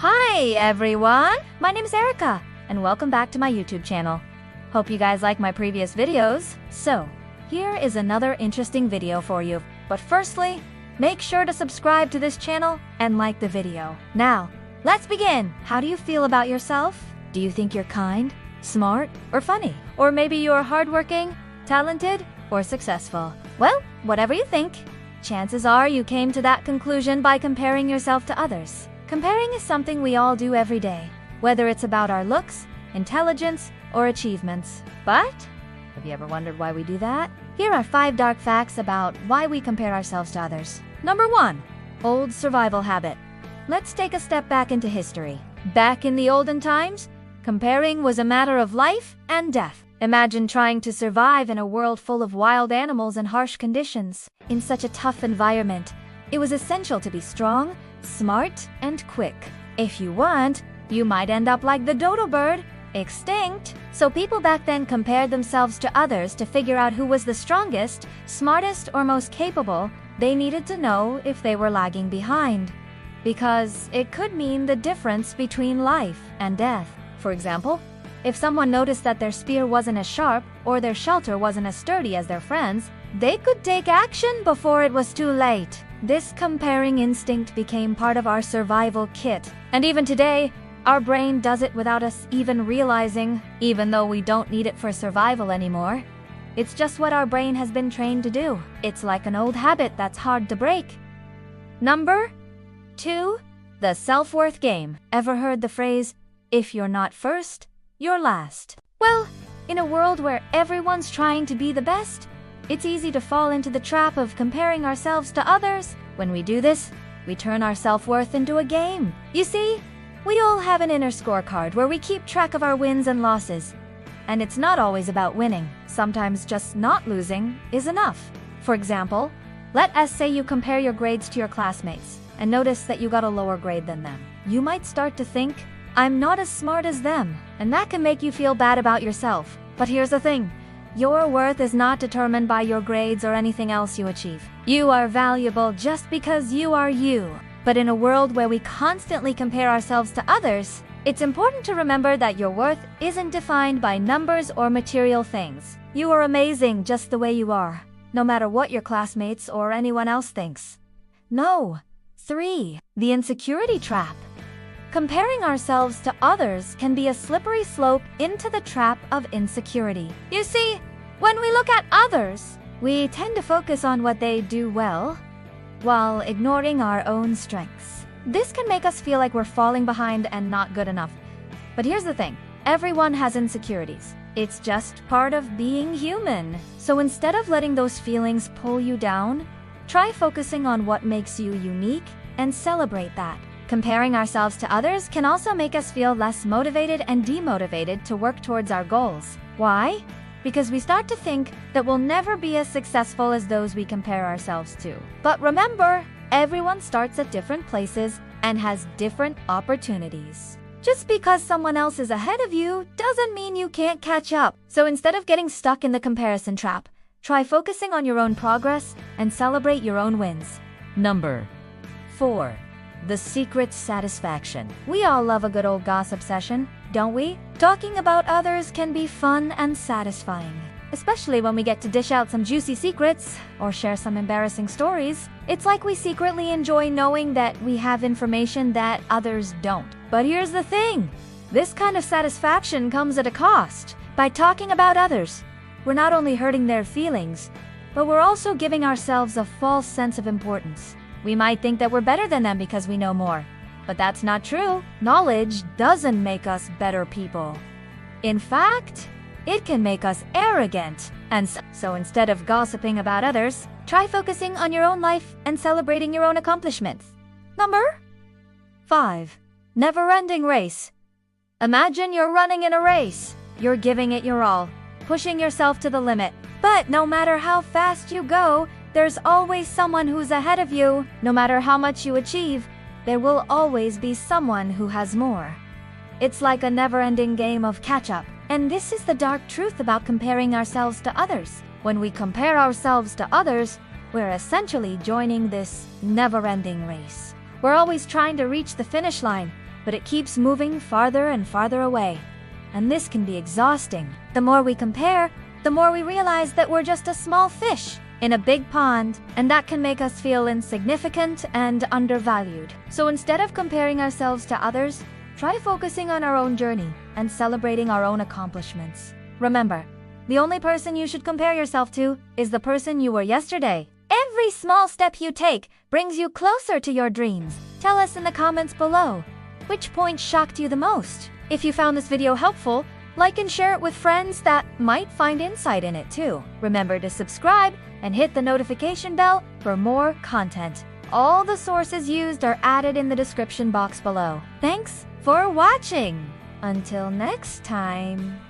Hi everyone, my name is Erica, and welcome back to my YouTube channel. Hope you guys like my previous videos. So, here is another interesting video for you. But firstly, make sure to subscribe to this channel and like the video. Now, let's begin. How do you feel about yourself? Do you think you're kind, smart, or funny? Or maybe you're hardworking, talented, or successful? Well, whatever you think, chances are you came to that conclusion by comparing yourself to others. Comparing is something we all do every day, whether it's about our looks, intelligence, or achievements. But, have you ever wondered why we do that? Here are 5 dark facts about why we compare ourselves to others. Number 1. Old survival habit. Let's take a step back into history. Back in the olden times, comparing was a matter of life and death. Imagine trying to survive in a world full of wild animals and harsh conditions. In such a tough environment, it was essential to be strong, smart, and quick. If you weren't, you might end up like the dodo bird, extinct. So people back then compared themselves to others to figure out who was the strongest, smartest, or most capable. They needed to know if they were lagging behind, because it could mean the difference between life and death. For example, if someone noticed that their spear wasn't as sharp or their shelter wasn't as sturdy as their friends, they could take action before it was too late. This comparing instinct became part of our survival kit. And even today, our brain does it without us even realizing, even though we don't need it for survival anymore. It's just what our brain has been trained to do. It's like an old habit that's hard to break. Number 2. The self-worth game. Ever heard the phrase, if you're not first, you're last? Well, in a world where everyone's trying to be the best, it's easy to fall into the trap of comparing ourselves to others. When we do this, we turn our self-worth into a game. You see, we all have an inner scorecard where we keep track of our wins and losses. And it's not always about winning. Sometimes just not losing is enough. For example, let us say you compare your grades to your classmates and notice that you got a lower grade than them. You might start to think, I'm not as smart as them, and that can make you feel bad about yourself. But here's the thing. Your worth is not determined by your grades or anything else you achieve. You are valuable just because you are you. But in a world where we constantly compare ourselves to others, it's important to remember that your worth isn't defined by numbers or material things. You are amazing just the way you are, no matter what your classmates or anyone else thinks. 3. The insecurity trap. Comparing ourselves to others can be a slippery slope into the trap of insecurity. You see, when we look at others, we tend to focus on what they do well, while ignoring our own strengths. This can make us feel like we're falling behind and not good enough. But here's the thing, everyone has insecurities. It's just part of being human. So instead of letting those feelings pull you down, try focusing on what makes you unique and celebrate that. Comparing ourselves to others can also make us feel less motivated and demotivated to work towards our goals. Why? Because we start to think that we'll never be as successful as those we compare ourselves to. But remember, everyone starts at different places and has different opportunities. Just because someone else is ahead of you doesn't mean you can't catch up. So instead of getting stuck in the comparison trap, try focusing on your own progress and celebrate your own wins. Number 4. The secret satisfaction. We all love a good old gossip session, don't we? Talking about others can be fun and satisfying, especially when we get to dish out some juicy secrets or share some embarrassing stories. It's like we secretly enjoy knowing that we have information that others don't. But here's the thing, this kind of satisfaction comes at a cost. By talking about others, we're not only hurting their feelings, but we're also giving ourselves a false sense of importance. We might think that we're better than them because we know more. But that's not true. Knowledge doesn't make us better people. In fact, it can make us arrogant. And so instead of gossiping about others, try focusing on your own life and celebrating your own accomplishments. Number 5. Never-ending race. Imagine you're running in a race. You're giving it your all, pushing yourself to the limit. But no matter how fast you go, there's always someone who's ahead of you. No matter how much you achieve, there will always be someone who has more. It's like a never-ending game of catch-up. And this is the dark truth about comparing ourselves to others. When we compare ourselves to others, we're essentially joining this never-ending race. We're always trying to reach the finish line, but it keeps moving farther and farther away. And this can be exhausting. The more we compare, the more we realize that we're just a small fish in a big pond, and that can make us feel insignificant and undervalued. So instead of comparing ourselves to others, try focusing on our own journey and celebrating our own accomplishments. Remember, the only person you should compare yourself to is the person you were yesterday. Every small step you take brings you closer to your dreams. Tell us in the comments below, which point shocked you the most? If you found this video helpful, like and share it with friends that might find insight in it too. Remember to subscribe and hit the notification bell for more content. All the sources used are added in the description box below. Thanks for watching. Until next time.